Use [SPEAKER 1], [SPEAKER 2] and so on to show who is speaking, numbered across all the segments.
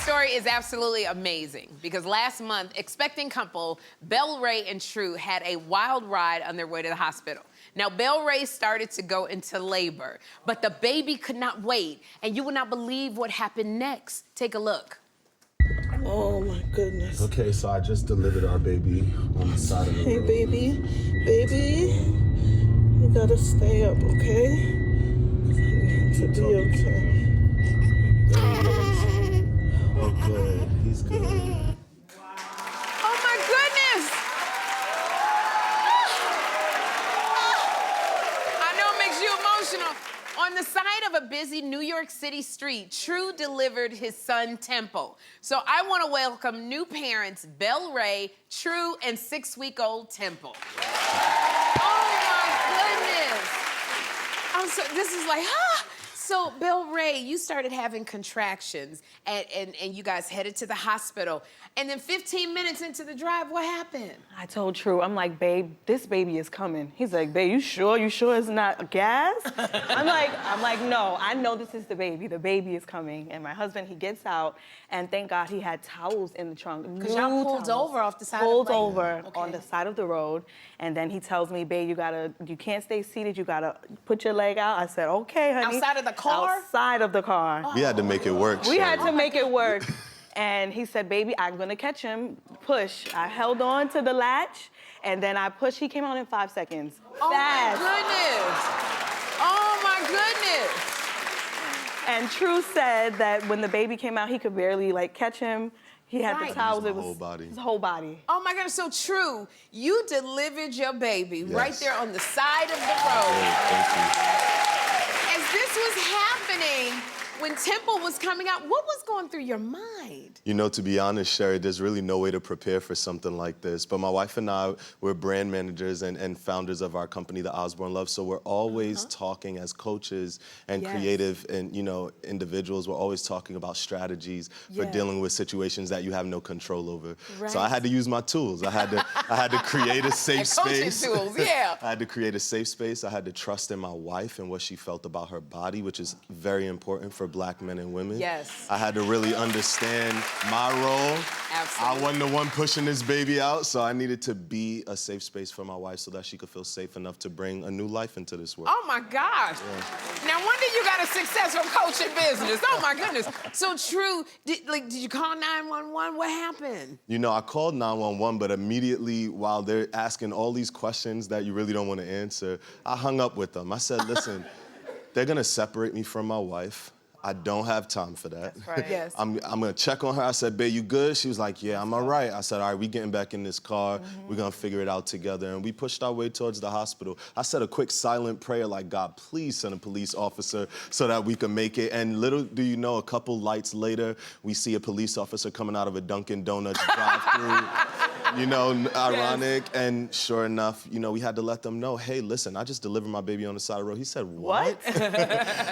[SPEAKER 1] story is absolutely amazing because last month, expecting couple Belle Ray and True had a wild ride on their way to the hospital. Now, Belle Ray started to go into labor, but the baby could not wait, and you will not believe what happened next. Take a look.
[SPEAKER 2] Oh my goodness.
[SPEAKER 3] Okay, so I just delivered our baby on the side of the road.
[SPEAKER 2] Hey, baby, you gotta stay up, okay? To be okay.
[SPEAKER 3] Oh, good. He's good.
[SPEAKER 1] Oh, my goodness! I know it makes you emotional. On the side of a busy New York City street, True delivered his son, Temple. So I want to welcome new parents, Belle Ray, True, and 6-week-old Temple. Oh, my goodness. This is like, So, Belle Ray, you started having contractions, and you guys headed to the hospital. And then 15 minutes into the drive, what happened?
[SPEAKER 4] I told True, I'm like, babe, this baby is coming. He's like, babe, you sure? You sure it's not gas? I'm like, no, I know this is the baby. The baby is coming. And my husband, he gets out, and thank God he had towels in the trunk.
[SPEAKER 1] Because y'all pulled over off the side of the road.
[SPEAKER 4] Pulled over on the side of the road. And then he tells me, babe, you can't stay seated. You gotta put your leg out. I said, okay, honey.
[SPEAKER 1] Outside of the car?
[SPEAKER 4] Outside of the car.
[SPEAKER 3] We had to make it work.
[SPEAKER 4] We had to make it work. And he said, baby, I'm gonna catch him. Push. I held on to the latch, and then I pushed. He came out in 5 seconds.
[SPEAKER 1] Oh,
[SPEAKER 4] Fast.
[SPEAKER 1] my goodness. Oh, my goodness.
[SPEAKER 4] And True said that when the baby came out, he could barely, catch him. He had the towels.
[SPEAKER 3] His whole body.
[SPEAKER 4] His whole body.
[SPEAKER 1] Oh, my goodness. So, True, you delivered your baby right there on the side of the road.
[SPEAKER 3] Oh, thank you.
[SPEAKER 1] As this was happening, when Temple was coming out, what was going through your mind?
[SPEAKER 3] You know, to be honest, Sherri, there's really no way to prepare for something like this. But my wife and I, we're brand managers and founders of our company, The Osborne Love. So we're always talking as coaches and creative and, individuals. We're always talking about strategies for dealing with situations that you have no control over. Right. So I had to use my tools. I had to create a safe space.
[SPEAKER 1] Coaching tools, yeah.
[SPEAKER 3] I had to create a safe space. I had to trust in my wife and what she felt about her body, which is very important for Black men and women.
[SPEAKER 1] Yes.
[SPEAKER 3] I had to really understand my role.
[SPEAKER 1] Absolutely.
[SPEAKER 3] I wasn't the one pushing this baby out, so I needed to be a safe space for my wife so that she could feel safe enough to bring a new life into this world.
[SPEAKER 1] Oh, my gosh. Yeah. Now, when did you got a successful coaching business? Oh, my goodness. So, True, did you call 911? What happened?
[SPEAKER 3] You know, I called 911, but immediately, while they're asking all these questions that you really don't want to answer, I hung up with them. I said, listen, they're going to separate me from my wife. I don't have time for that.
[SPEAKER 1] That's right. Yes.
[SPEAKER 3] I'm gonna check on her. I said, babe, you good? She was like, yeah, I'm all right. I said, all right, we getting back in this car. We're gonna figure it out together. And we pushed our way towards the hospital. I said a quick silent prayer like, God, please send a police officer so that we can make it. And little do you know, a couple lights later, we see a police officer coming out of a Dunkin' Donuts drive-through. Ironic. Yes. And sure enough, we had to let them know, hey, listen, I just delivered my baby on the side of the road. He said, what?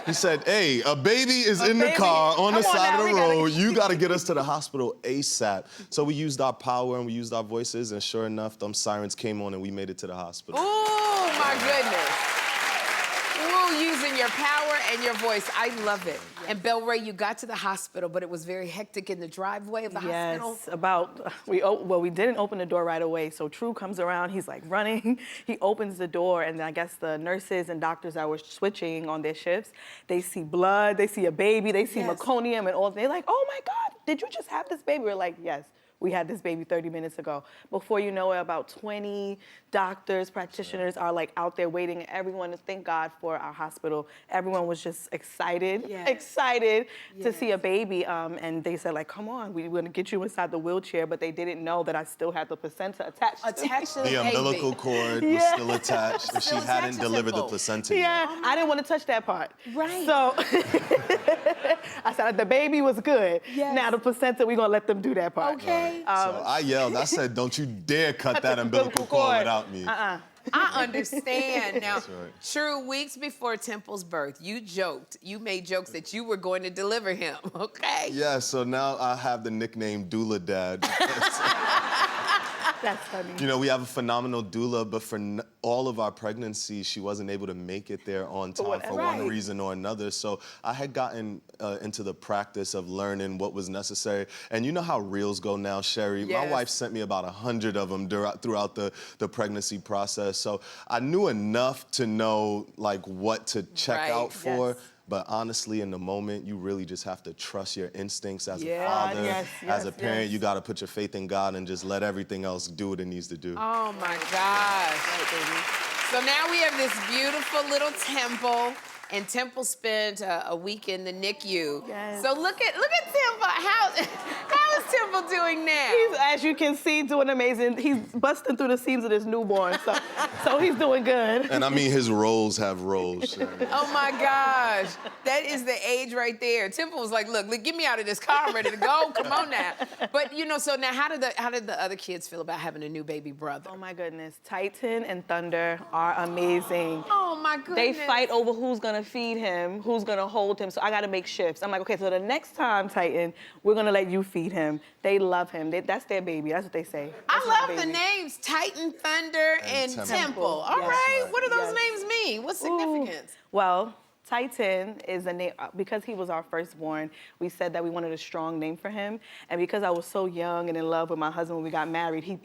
[SPEAKER 3] He said, hey, a baby is in the car on the side of the road. You got to get us to the hospital ASAP. So we used our power and we used our voices, and sure enough, them sirens came on and we made it to the hospital.
[SPEAKER 1] Oh, my goodness. Ooh, using your power and your voice. I love it. Yes. And Belle Ray, you got to the hospital, but it was very hectic in the driveway of the hospital.
[SPEAKER 4] Yes, we didn't open the door right away. So True comes around, he's like running. He opens the door, and I guess the nurses and doctors that were switching on their shifts, they see blood, they see a baby, they see meconium and all. They're like, oh my God, did you just have this baby? We're like, yes. We had this baby 30 minutes ago. Before you know it, about 20 doctors, practitioners are out there waiting. Everyone, thank God for our hospital. Everyone was just excited to see a baby. And they said, come on, we're gonna get you inside the wheelchair, but they didn't know that I still had the placenta attached to
[SPEAKER 1] the
[SPEAKER 3] The umbilical cord was still attached, but she hadn't delivered the placenta yet.
[SPEAKER 4] Yeah, I didn't want to touch that part.
[SPEAKER 1] Right.
[SPEAKER 4] So I said, the baby was good. Yes. Now the placenta, we're gonna let them do that part.
[SPEAKER 1] Okay.
[SPEAKER 3] So I yelled, I said, don't you dare cut that umbilical cord without me.
[SPEAKER 1] I understand. Now, True, weeks before Temple's birth, you made jokes that you were going to deliver him, okay?
[SPEAKER 3] Yeah, so now I have the nickname Doula Dad.
[SPEAKER 4] That's funny.
[SPEAKER 3] You know, we have a phenomenal doula, but for all of our pregnancies, she wasn't able to make it there on time for one reason or another. So I had gotten into the practice of learning what was necessary. And you know how reels go now, Sherri?
[SPEAKER 1] Yes.
[SPEAKER 3] My wife sent me about 100 of them throughout the pregnancy process. So I knew enough to know like what to check out for.
[SPEAKER 4] Yes.
[SPEAKER 3] But honestly, in the moment, you really just have to trust your instincts as a
[SPEAKER 4] Yeah,
[SPEAKER 3] father,
[SPEAKER 4] yes,
[SPEAKER 3] as a
[SPEAKER 4] yes,
[SPEAKER 3] parent.
[SPEAKER 4] yes.
[SPEAKER 3] You got to put your faith in God and just let everything else do what it needs to do.
[SPEAKER 1] Oh my gosh. So now we have this beautiful little Temple, and Temple spent a week in the NICU.
[SPEAKER 4] Yes.
[SPEAKER 1] So look at Temple. How is Temple doing now?
[SPEAKER 4] He's, as you can see, doing amazing. He's busting through the seams of this newborn, so he's doing good.
[SPEAKER 3] And I mean, his roles have roles. Sherri.
[SPEAKER 1] Oh my gosh, that is the age right there. Temple was like, look, get me out of this car, I'm ready to go. Come on now. But you know, so now how did the other kids feel about having a new baby brother?
[SPEAKER 4] Oh my goodness, Titan and Thunder are amazing.
[SPEAKER 1] Oh my goodness.
[SPEAKER 4] They fight over who's gonna feed him, who's gonna hold him. So I gotta make shifts. I'm like, okay, so the next time, Titan, we're gonna let you feed him. They love him. That's their baby. That's what they say. That's
[SPEAKER 1] I
[SPEAKER 4] my
[SPEAKER 1] love the
[SPEAKER 4] baby.
[SPEAKER 1] names Titan, Thunder, and
[SPEAKER 3] Temple.
[SPEAKER 1] Temple. All
[SPEAKER 4] Yes.
[SPEAKER 1] right, what do those
[SPEAKER 4] Yes.
[SPEAKER 1] names mean? What's significance?
[SPEAKER 4] Well, Titan is a name, because he was our firstborn, we said that we wanted a strong name for him. And because I was so young and in love with my husband when we got married, he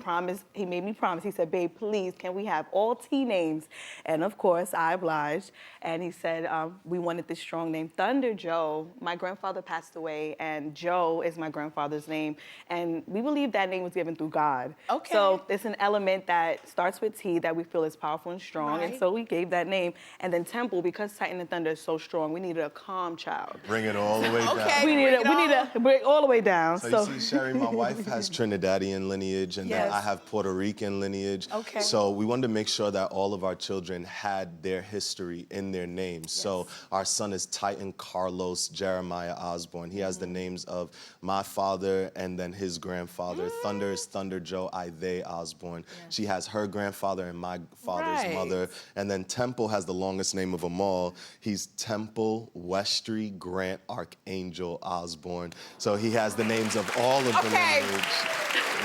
[SPEAKER 4] made me promise. He said, babe, please, can we have all T names? And of course, I obliged. And he said, we wanted this strong name. Thunder Joe, my grandfather passed away, and Joe is my grandfather's name. And we believe that name was given through God.
[SPEAKER 1] Okay.
[SPEAKER 4] So it's an element that starts with T that we feel is powerful and strong.
[SPEAKER 1] Right.
[SPEAKER 4] And so we gave that name. And then Temple, because Titan and Thunder is so strong, we needed a calm child.
[SPEAKER 3] Bring it all the way down.
[SPEAKER 1] Okay.
[SPEAKER 4] We need to bring it all the way down.
[SPEAKER 3] So you see, Sherri, my wife has Trinidadian lineage, and then
[SPEAKER 4] Yes.
[SPEAKER 3] I have Puerto Rican lineage.
[SPEAKER 1] Okay.
[SPEAKER 3] So we wanted to make sure that all of our children had their history in their names. So our son is Titan Carlos Jeremiah Osborne. He has the names of my father and then his grandfather. Thunder is Thunder Joe Ide Osborne. She has her grandfather and my father's
[SPEAKER 1] Right.
[SPEAKER 3] mother. And then Temple has the longest name of them all. He's Temple Westry Grant Archangel Osborne. So he has the names of all of the
[SPEAKER 1] Okay.
[SPEAKER 3] lineage.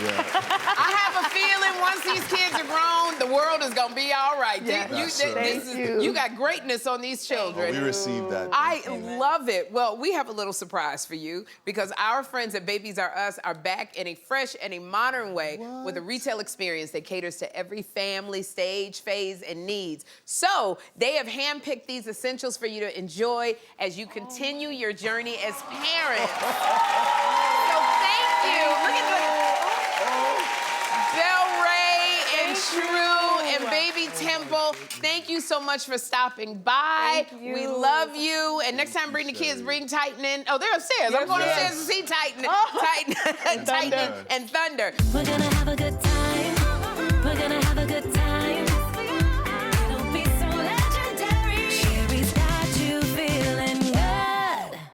[SPEAKER 3] Yeah.
[SPEAKER 1] I have a feeling once these kids are grown, the world is gonna be all right.
[SPEAKER 4] Yes.
[SPEAKER 3] That's right.
[SPEAKER 1] You got greatness on these children.
[SPEAKER 3] We received that.
[SPEAKER 1] I love it. Well, we have a little surprise for you because our friends at Babies R Us are back in a fresh and a modern way with a retail experience that caters to every family, stage, phase, and needs. So they have handpicked these essentials for you to enjoy as you continue your journey as parents. So thank you. Look at Belle Ray and Shrew and Baby Temple. Thank you so much for stopping by.
[SPEAKER 4] Thank you.
[SPEAKER 1] We love you. And next time, bring the kids, bring Titan in. Oh, they're upstairs. I'm going upstairs to see Titan, Titan and Thunder.
[SPEAKER 5] We're gonna